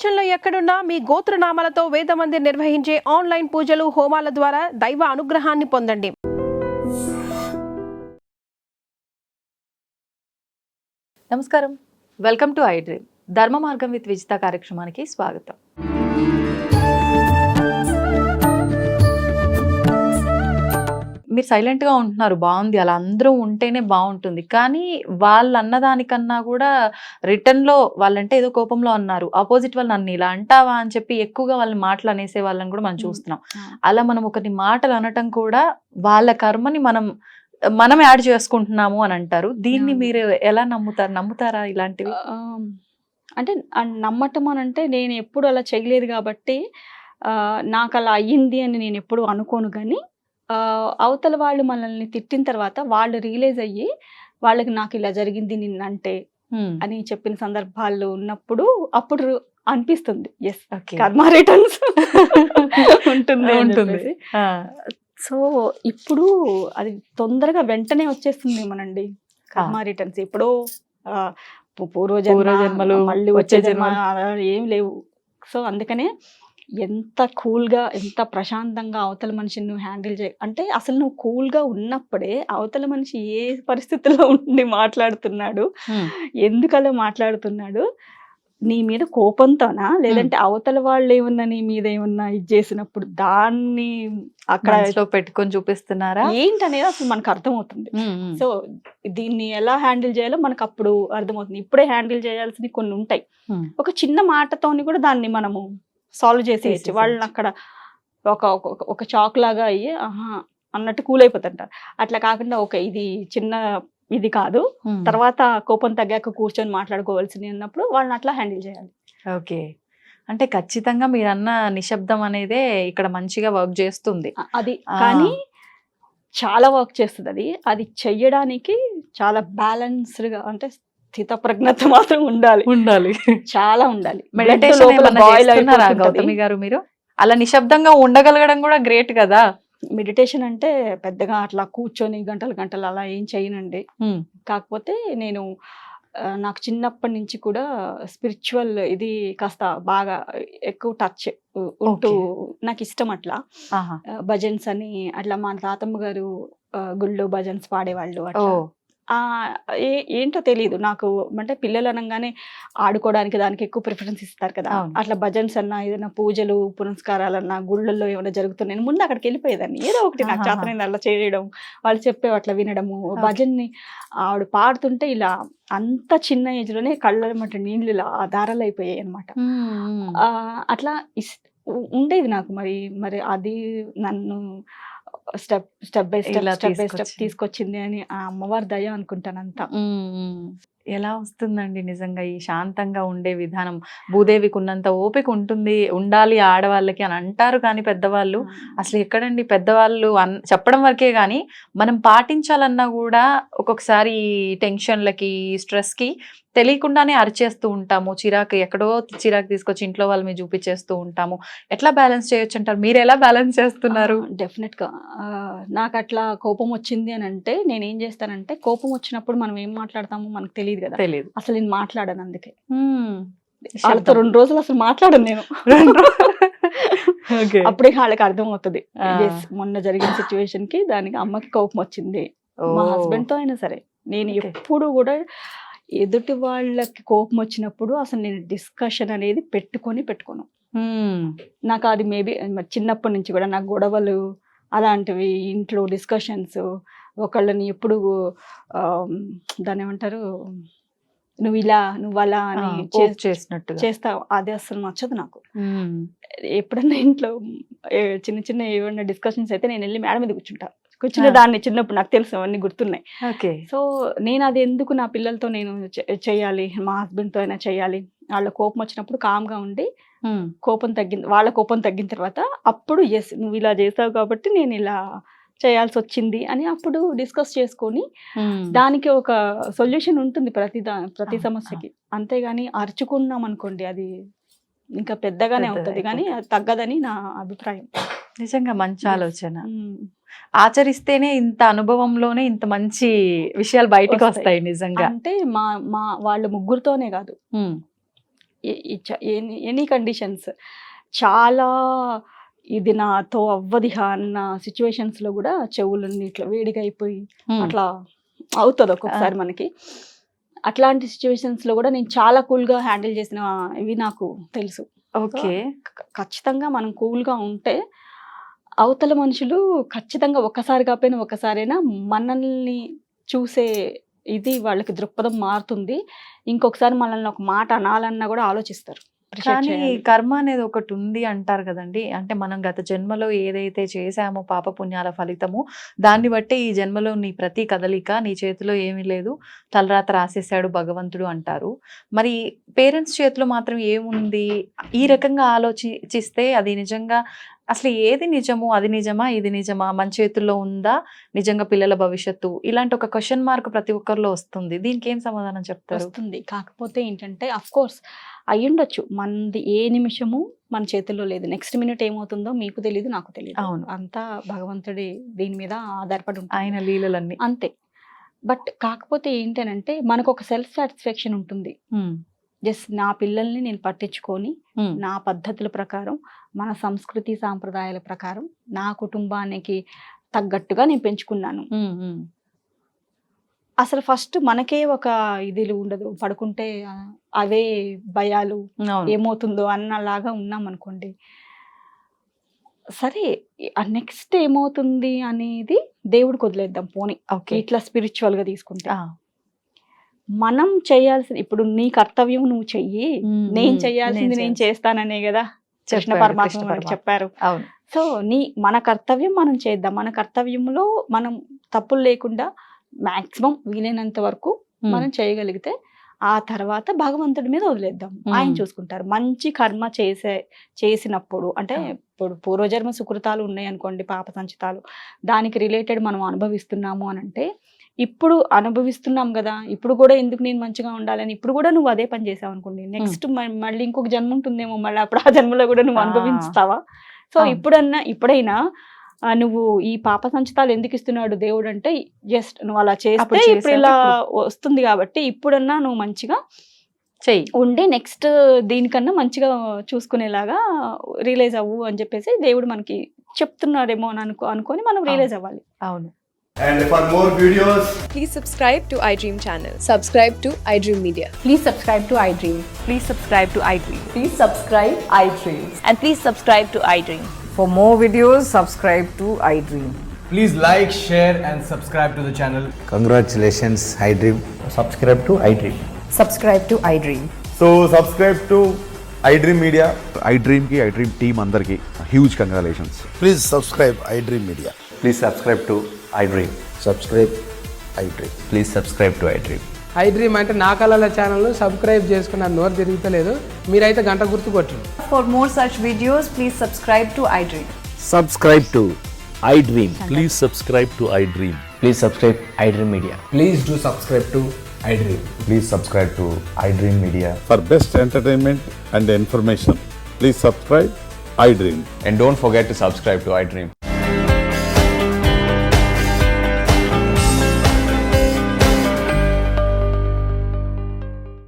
ప్రపంచంలో ఎక్కడున్నా మీ గోత్రనామాలతో వేదమందిర్ నిర్వహించే ఆన్లైన్ పూజలు హోమాల ద్వారా దైవ అనుగ్రహాన్ని పొందండి. నమస్కారం, వెల్కమ్ టు ఐ డ్రీమ్. ధర్మ మార్గం విత్ విజిత కార్యక్రమానికి స్వాగతం. మీరు సైలెంట్గా ఉంటున్నారు, బాగుంది, అలా అందరూ ఉంటేనే బాగుంటుంది. కానీ వాళ్ళు అన్నదానికన్నా కూడా రిటర్న్లో వాళ్ళంటే ఏదో కోపంలో అన్నారు, ఆపోజిట్ వాళ్ళు నన్ను ఇలా అంటావా అని చెప్పి ఎక్కువగా వాళ్ళని మాటలు అనేసే వాళ్ళని కూడా మనం చూస్తున్నాం. అలా మనం ఒకటి మాటలు అనటం కూడా వాళ్ళ కర్మని మనం యాడ్ చేసుకుంటున్నాము అని అంటారు. దీన్ని మీరు ఎలా నమ్ముతారా ఇలాంటివి? అంటే నమ్మటం అని అంటే నేను ఎప్పుడు అలా చేయలేదు కాబట్టి నాకు అలా అయ్యింది అని నేను ఎప్పుడు అనుకోను. కానీ అవతల వాళ్ళు మనల్ని తిట్టిన తర్వాత వాళ్ళు రియలైజ్ అయ్యి వాళ్ళకి నాకు ఇలా జరిగింది నిన్నంటే అని చెప్పిన సందర్భాలు ఉన్నప్పుడు అప్పుడు అనిపిస్తుంది ఎస్ కర్మ రిటర్న్స్ ఉంటుంది. సో ఇప్పుడు అది తొందరగా వెంటనే వచ్చేస్తుందేమోనండి కర్మ రిటర్న్స్. ఎప్పుడో పూర్వజన్మలు మళ్ళీ వచ్చే జన్మ ఏం లేవు. సో అందుకనే ఎంత కూల్గా ఎంత ప్రశాంతంగా అవతల మనిషిని నువ్వు హ్యాండిల్ అంటే అసలు నువ్వు కూల్గా ఉన్నప్పుడే అవతల మనిషి ఏ పరిస్థితుల్లో ఉండి మాట్లాడుతున్నాడు, ఎందుకలా మాట్లాడుతున్నాడు, నీ మీద కోపంతోనా లేదంటే అవతల వాళ్ళు ఏమన్నా నీ మీద ఏమన్నా ఇది చేసినప్పుడు దాన్ని అక్కడ పెట్టుకొని చూపిస్తున్నారా ఏంటనేది అసలు మనకు అర్థమవుతుంది. సో దీన్ని ఎలా హ్యాండిల్ చేయాలో మనకు అప్పుడు అర్థమవుతుంది. ఇప్పుడే హ్యాండిల్ చేయాల్సినవి కొన్ని ఉంటాయి. ఒక చిన్న మాటతోని కూడా దాన్ని మనము సాల్వ్ చేసేయచ్చు. వాళ్ళని అక్కడ ఒక చాక్ లాగా అయ్యి అన్నట్టు కూల్ అయిపోతుంటారు. అట్లా కాకుండా ఇది చిన్న ఇది కాదు, తర్వాత కోపం తగ్గాక కూర్చొని మాట్లాడుకోవాల్సింది అన్నప్పుడు వాళ్ళని అట్లా హ్యాండిల్ చేయాలి. ఓకే, అంటే ఖచ్చితంగా మీరు అన్న నిశ్శబ్దం అనేదే ఇక్కడ మంచిగా వర్క్ చేస్తుంది. అది కానీ చాలా వర్క్ చేస్తుంది. అది చెయ్యడానికి చాలా బ్యాలెన్స్డ్గా అంటే స్థిత ప్రజ్ఞత మాత్రం ఉండాలి, చాలా ఉండాలి. గౌతమి గారు మీరు అలా నిశ్శబ్దంగా ఉండగలగడం కూడా గ్రేట్ కదా. మెడిటేషన్ అంటే పెద్దగా అట్లా కూర్చొని గంటలు అలా ఏం చేయనండి. కాకపోతే నాకు చిన్నప్పటి నుంచి కూడా స్పిరిచువల్ ఇది కాస్త బాగా ఎక్కువ టచ్ ఉంటూ నాకు ఇష్టం. అట్లా భజన్స్ అని అట్లా మా తాతమ్మ గారు గుళ్ళో భజన్స్ పాడేవాళ్ళు. అట్లా ఏంటో తెలియదు నాకు. అంటే పిల్లలు అనగానే ఆడుకోవడానికి దానికి ఎక్కువ ప్రిఫరెన్స్ ఇస్తారు కదా. అట్లా భజన్స్ అన్నా ఏదైనా పూజలు పునస్కారాలన్నా గుళ్ళల్లో ఏమైనా జరుగుతున్నాయి ముందు అక్కడికి వెళ్ళిపోయేదాన్ని. ఏదో ఒకటి నాకు చేతనైంది అలా చేయడం, వాళ్ళు చెప్పే అట్లా వినడము. భజన్ని ఆవిడ పాడుతుంటే ఇలా అంత చిన్న ఏజ్ లోనే కళ్ళమాట నీళ్ళు ఇలా దారాలు అయిపోయాయి అనమాట. అట్లా ఉండేది నాకు. మరి అది నన్ను స్టెప్ బై స్టెప్ తీసుకొచ్చింది అని ఆ అమ్మవారి దయ అనుకుంటాను అంతా. ఎలా వస్తుందండి నిజంగా ఈ శాంతంగా ఉండే విధానం? భూదేవికి ఉన్నంత ఓపిక ఉండాలి ఆడవాళ్ళకి అని అంటారు, కానీ పెద్దవాళ్ళు అసలు ఎక్కడండి. పెద్దవాళ్ళు చెప్పడం వరకే కానీ మనం పాటించాలన్నా కూడా ఒక్కొక్కసారి టెన్షన్లకి స్ట్రెస్కి తెలియకుండానే అరిచేస్తూ ఉంటాము. ఎక్కడో చిరాకు తీసుకొచ్చి ఇంట్లో వాళ్ళ మీద చూపించేస్తూ ఉంటాము. ఎట్లా బ్యాలెన్స్ చేయొచ్చు అంటారు? మీరు ఎలా బ్యాలెన్స్ చేస్తున్నారు? డెఫినెట్గా నాకు అట్లా కోపం వచ్చింది అని అంటే నేను ఏం చేస్తానంటే, కోపం వచ్చినప్పుడు మనం ఏం మాట్లాడతామో మనకు తెలియదు కదా. అసలు నేను మాట్లాడాను. అందుకే వాళ్ళతో 2 రోజులు అసలు మాట్లాడను నేను. అప్పుడే వాళ్ళకి అర్థం అవుతుంది. మొన్న జరిగిన సిచ్యువేషన్ కి దానికి అమ్మకి కోపం వచ్చింది. మా హస్బెండ్ తో అయినా సరే నేను ఎప్పుడు కూడా ఎదుటి వాళ్ళకి కోపం వచ్చినప్పుడు అసలు నేను డిస్కషన్ అనేది పెట్టుకోను. నాకు అది మేబీ చిన్నప్పటి నుంచి కూడా నాకు గొడవలు అలాంటివి, ఇంట్లో డిస్కషన్స్, ఒకళ్ళని ఎప్పుడు దాన్ని ఏమంటారు నువ్వు ఇలా నువ్వు అలా అని చేస్తావు, అది అసలు నచ్చదు నాకు. ఎప్పుడన్నా ఇంట్లో చిన్న ఏమన్నా డిస్కషన్స్ అయితే నేను వెళ్ళి మేడ మీద కూర్చున్న దాన్ని చిన్నప్పుడు నాకు తెలుసు, అవన్నీ గుర్తున్నాయి. సో నేను అది ఎందుకు నా పిల్లలతో నేను చేయాలి, మా హస్బెండ్తో అయినా చేయాలి. వాళ్ళ కోపం వచ్చినప్పుడు కామ్గా ఉండి వాళ్ళ కోపం తగ్గిన తర్వాత అప్పుడు ఎస్ నువ్వు ఇలా చేసావు కాబట్టి నేను ఇలా చేయాల్సి వచ్చింది అని అప్పుడు డిస్కస్ చేసుకొని దానికి ఒక సొల్యూషన్ ఉంటుంది ప్రతి సమస్యకి. అంతేగాని అరుచుకున్నాం అనుకోండి అది ఇంకా పెద్దగానే అవుతుంది, కానీ అది తగ్గదని నా అభిప్రాయం. నిజంగా మంచి ఆలోచన. ఆచరిస్తేనే ఇంత అనుభవంలోనే ఇంత మంచి విషయాలు బయటకు వస్తాయి నిజంగా. అంటే మా వాళ్ళ ముగ్గురుతోనే కాదు, ఎనీ కండిషన్స్ చాలా ఇది నాతో అవ్వది అన్న సిచ్యువేషన్స్ లో కూడా చెవులన్నీ ఇట్లా వేడిగా అయిపోయి అట్లా అవుతుంది ఒక్కొక్కసారి మనకి. అట్లాంటి సిచ్యువేషన్స్ లో కూడా నేను చాలా కూల్ గా హ్యాండిల్ చేసిన ఇవి నాకు తెలుసు. ఓకే. ఖచ్చితంగా మనం కూల్ గా ఉంటే అవతల మనుషులు ఖచ్చితంగా ఒక్కసారి కాకపోయినా ఒక్కసారైనా మనల్ని చూసే ఇది వాళ్ళకి దృక్పథం మారుతుంది. ఇంకొకసారి మనల్ని ఒక మాట అనాలన్నా కూడా ఆలోచిస్తారు. కానీ కర్మ అనేది ఒకటి ఉంది అంటారు కదండి. అంటే మనం గత జన్మలో ఏదైతే చేశామో పాప పుణ్యాల ఫలితము, దాన్ని బట్టి ఈ జన్మలో నీ ప్రతి కదలిక నీ చేతిలో ఏమీ లేదు, తలరాత రాసేసాడు భగవంతుడు అంటారు. మరి పేరెంట్స్ చేతిలో మాత్రం ఏముంది? ఈ రకంగా ఆలోచిస్తే అది నిజంగా అసలు ఏది నిజము, అది నిజమా, ఇది నిజమా, మన చేతుల్లో ఉందా నిజంగా పిల్లల భవిష్యత్తు? ఇలాంటి ఒక క్వశ్చన్ మార్క్ ప్రతి ఒక్కరిలో వస్తుంది. దీనికి ఏం సమాధానం చెప్తారు? వస్తుంది. కాకపోతే ఏంటంటే అఫ్ కోర్స్ అయ్యుండొచ్చు, మనది ఏ నిమిషము మన చేతుల్లో లేదు. నెక్స్ట్ మినిట్ ఏమవుతుందో మీకు తెలియదు, నాకు తెలియదు. అవును. అంతా భగవంతుడి దీని మీద ఆధారపడి ఉంటుంది, ఆయన లీలలన్నీ అంతే. బట్ కాకపోతే ఏంటనంటే మనకు ఒక సెల్ఫ్ సాటిస్ఫాక్షన్ ఉంటుంది. జస్ట్ నా పిల్లల్ని నేను పట్టించుకొని నా పద్ధతుల ప్రకారం, మన సంస్కృతి సాంప్రదాయాల ప్రకారం, నా కుటుంబానికి తగ్గట్టుగా నేను పెంచుకున్నాను. అసలు ఫస్ట్ మనకే ఒక ఇది ఉండదు, పడుకుంటే అవే భయాలు ఏమవుతుందో అన్నలాగా ఉన్నాం అనుకోండి. సరే నెక్స్ట్ ఏమవుతుంది అనేది దేవుడికి వదిలేద్దాం పోనీ. ఇట్లా స్పిరిచువల్ గా తీసుకుంటే మనం చేయాల్సింది ఇప్పుడు నీ కర్తవ్యం నువ్వు చెయ్యి, నేను చేయాల్సింది నేను చేస్తాననే కదా కృష్ణ పరమాత్మ మనకు చెప్పారు. సో మన కర్తవ్యం మనం చేద్దాం. మన కర్తవ్యంలో మనం తప్పులు లేకుండా మాక్సిమం వీలైనంత వరకు మనం చేయగలిగితే ఆ తర్వాత భగవంతుడి మీద వదిలేద్దాం, ఆయన చూసుకుంటారు. మంచి కర్మ చేసినప్పుడు అంటే ఇప్పుడు పూర్వజన్మ సుకృతాలు ఉన్నాయి అనుకోండి, పాప సంచితాలు, దానికి రిలేటెడ్ మనం అనుభవిస్తున్నాము అని అంటే ఇప్పుడు అనుభవిస్తున్నాం కదా, ఇప్పుడు కూడా ఎందుకు నేను మంచిగా ఉండాలని ఇప్పుడు కూడా నువ్వు అదే పని చేసావు అనుకోండి, నెక్స్ట్ మళ్ళీ ఇంకొక జన్మ ఉంటుందేమో, మళ్ళీ అప్పుడు ఆ జన్మలో కూడా నువ్వు అనుభవిస్తావా? సో ఇప్పుడైనా నువ్వు ఈ పాప సంచితాలు ఎందుకు ఇస్తున్నాడు దేవుడు అంటే జస్ట్ నువ్వు అలా చేస్తే ఇప్పుడు ఇలా వస్తుంది కాబట్టి ఇప్పుడన్నా నువ్వు మంచిగా చెయ్యి ఉండి నెక్స్ట్ దీనికన్నా మంచిగా చూసుకునేలాగా రియలైజ్ అవ్వు అని చెప్పేసి దేవుడు మనకి చెప్తున్నాడేమో అని అనుకొని మనం రియలైజ్ అవ్వాలి. అవును. And for more videos, please subscribe to iDream channel. Subscribe to iDream Media. Please subscribe to iDream. Please subscribe to iDream. Please subscribe iDream. And please subscribe to iDream. For more videos, subscribe to iDream. please like, share and subscribe to the channel. Congratulations, iDream. Subscribe to iDream. Subscribe to iDream. So subscribe to iDream Media. iDream ki iDream team andarki huge congratulations. Please subscribe iDream Media. Please subscribe to iDream. Subscribe iDream. Please subscribe to iDream. iDream అంటే నా కళల channel subscribe చేసుకున్న నోరు తిరుగుతలేదు, మీరైతే గంట గుర్తు కొట్టండి. For more such videos, please subscribe to iDream. Subscribe to iDream. Please subscribe to iDream. Please subscribe iDream Media. Please do subscribe to iDream. Please subscribe to iDream Media. For best entertainment and information, please subscribe iDream. And don't forget to subscribe to iDream.